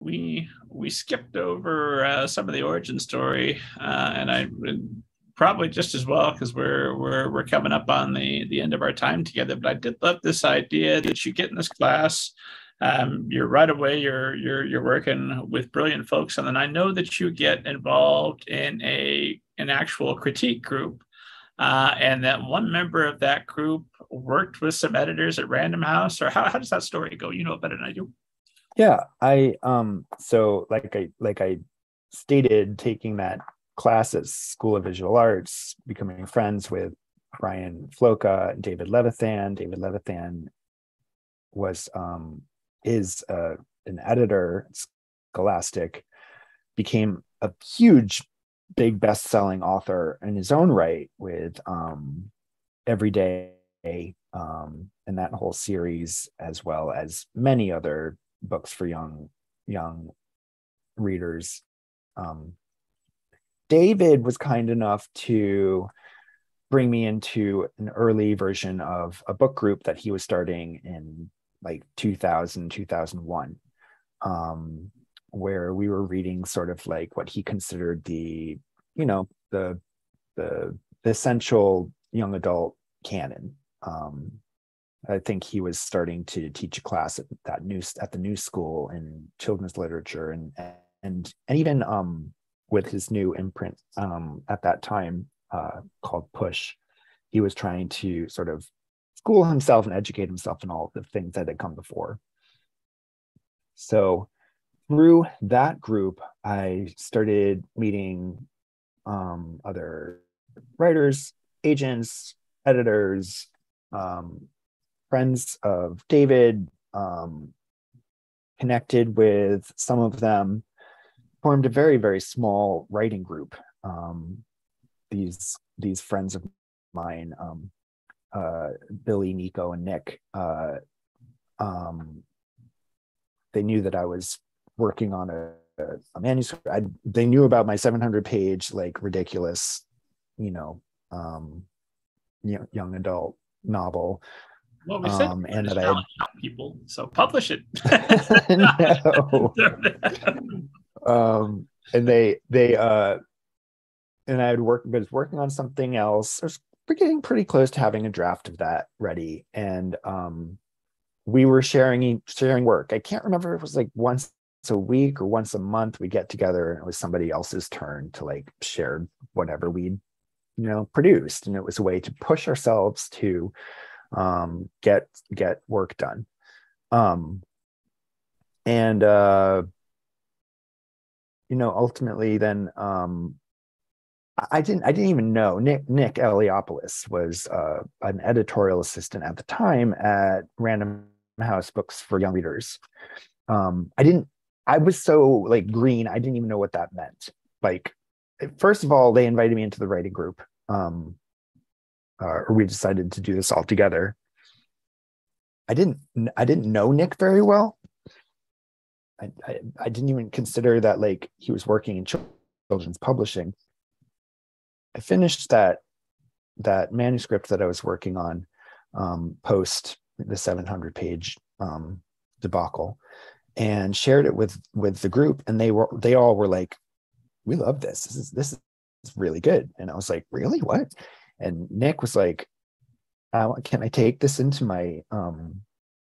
we skipped over some of the origin story, and I probably just as well because we're coming up on the end of our time together. But I did love this idea that you get in this class. You're right away. You're working with brilliant folks, and then I know that you get involved in an actual critique group, and that one member of that group worked with some editors at Random House. Or how does that story go? You know it better than I do. Yeah, I so like I stated, taking that class at School of Visual Arts, becoming friends with Brian Floca and David Levithan. David Levithan was is an editor at Scholastic, became a huge, big best-selling author in his own right with Every Day and that whole series, as well as many other books for young readers. David was kind enough to bring me into an early version of a book group that he was starting in like 2001, where we were reading sort of like what he considered the essential young adult canon. I think he was starting to teach a class at the new school in children's literature, and even with his new imprint at that time called Push, he was trying to sort of school himself and educate himself in all the things that had come before. So through that group, I started meeting other writers, agents, editors, friends of David, connected with some of them, formed a very, very small writing group. These friends of mine, Billy, Nico, and Nick, they knew that I was working on a manuscript. They knew about my 700-page, like, ridiculous, young adult novel. Well, we said and that I people, so publish it. No. And I was working on something else. We're getting pretty close to having a draft of that ready, and we were sharing work. I can't remember if it was like once a week or once a month we get together, and it was somebody else's turn to like share whatever we'd produced, and it was a way to push ourselves to get work done. And ultimately then I didn't even know Nick Eliopoulos was an editorial assistant at the time at Random House Books for Young Readers. I was so like green, I didn't even know what that meant. Like, first of all, they invited me into the writing group, or we decided to do this all together. I didn't know Nick very well. I didn't even consider that like he was working in children's publishing. I finished that manuscript that I was working on post the 700-page debacle, and shared it with the group, and they all were like, "We love this. This is really good." And I was like, "Really? What?" And Nick was like, "Can I take this into my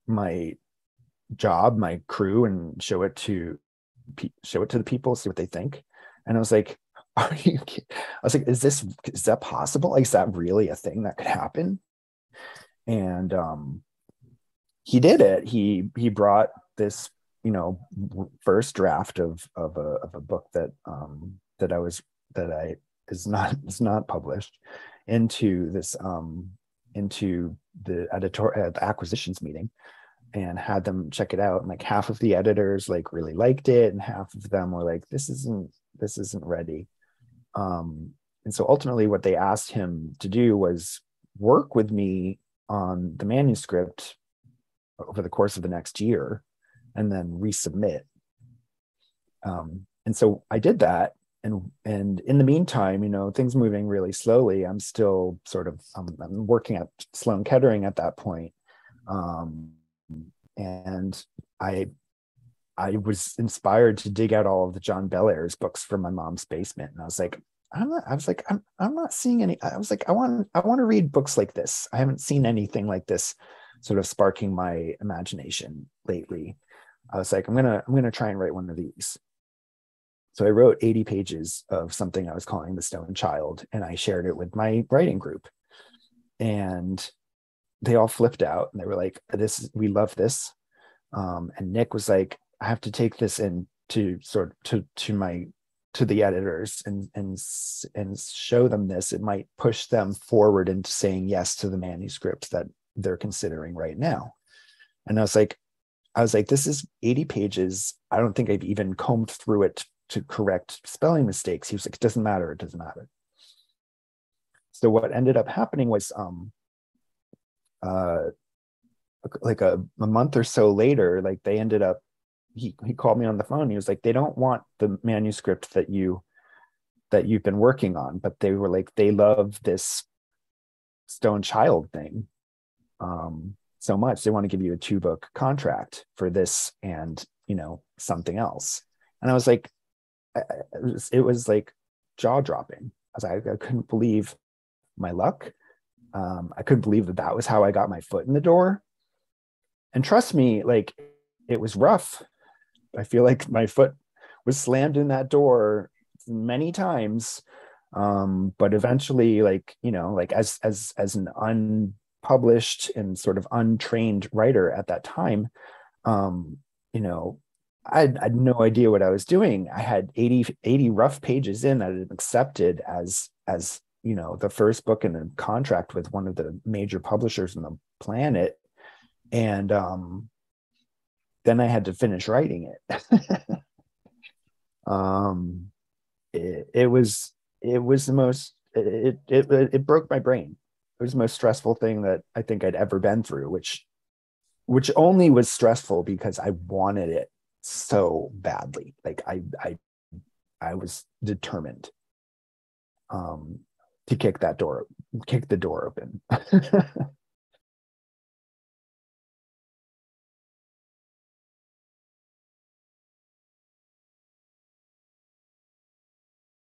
my job, my crew, and show it to the people, see what they think?" And I was like, "Are you kidding?" I was like, is that possible? Like, is that really a thing that could happen? And he did it. He brought this first draft of a book that is not published into the acquisitions meeting, and had them check it out. And like half of the editors like really liked it, and half of them were like, this isn't ready. And so ultimately what they asked him to do was work with me on the manuscript over the course of the next year and then resubmit. And so I did that. And in the meantime, things moving really slowly. I'm still I'm working at Sloan Kettering at that point. And I I was inspired to dig out all of the John Belair's books from my mom's basement. And I was like, I'm not seeing any. I was like, I want to read books like this. I haven't seen anything like this sort of sparking my imagination lately. I was like, I'm gonna try and write one of these. So I wrote 80 pages of something I was calling The Stone Child, and I shared it with my writing group. And they all flipped out and they were like, we love this. And Nick was like, I have to take this in to the editors and show them this. It might push them forward into saying yes to the manuscript that they're considering right now. And I was like, this is 80 pages. I don't think I've even combed through it to correct spelling mistakes. He was like, it doesn't matter. It doesn't matter. So what ended up happening was, like a month or so later, like they ended up, he called me on the phone. He was like, they don't want the manuscript that you've been working on, but they were like, they love this Stone Child thing so much. They want to give you a 2-book contract for this and, something else. And I was like, it was like jaw dropping. I was like, I couldn't believe my luck. I couldn't believe that was how I got my foot in the door. And trust me, like, it was rough. I feel like my foot was slammed in that door many times. But eventually, like, as an unpublished and sort of untrained writer at that time, I had no idea what I was doing. I had 80 rough pages in that I had accepted as the first book in a contract with one of the major publishers on the planet. And then I had to finish writing it. It broke my brain. It was the most stressful thing that I think I'd ever been through, which only was stressful because I wanted it so badly. Like I was determined to kick the door open.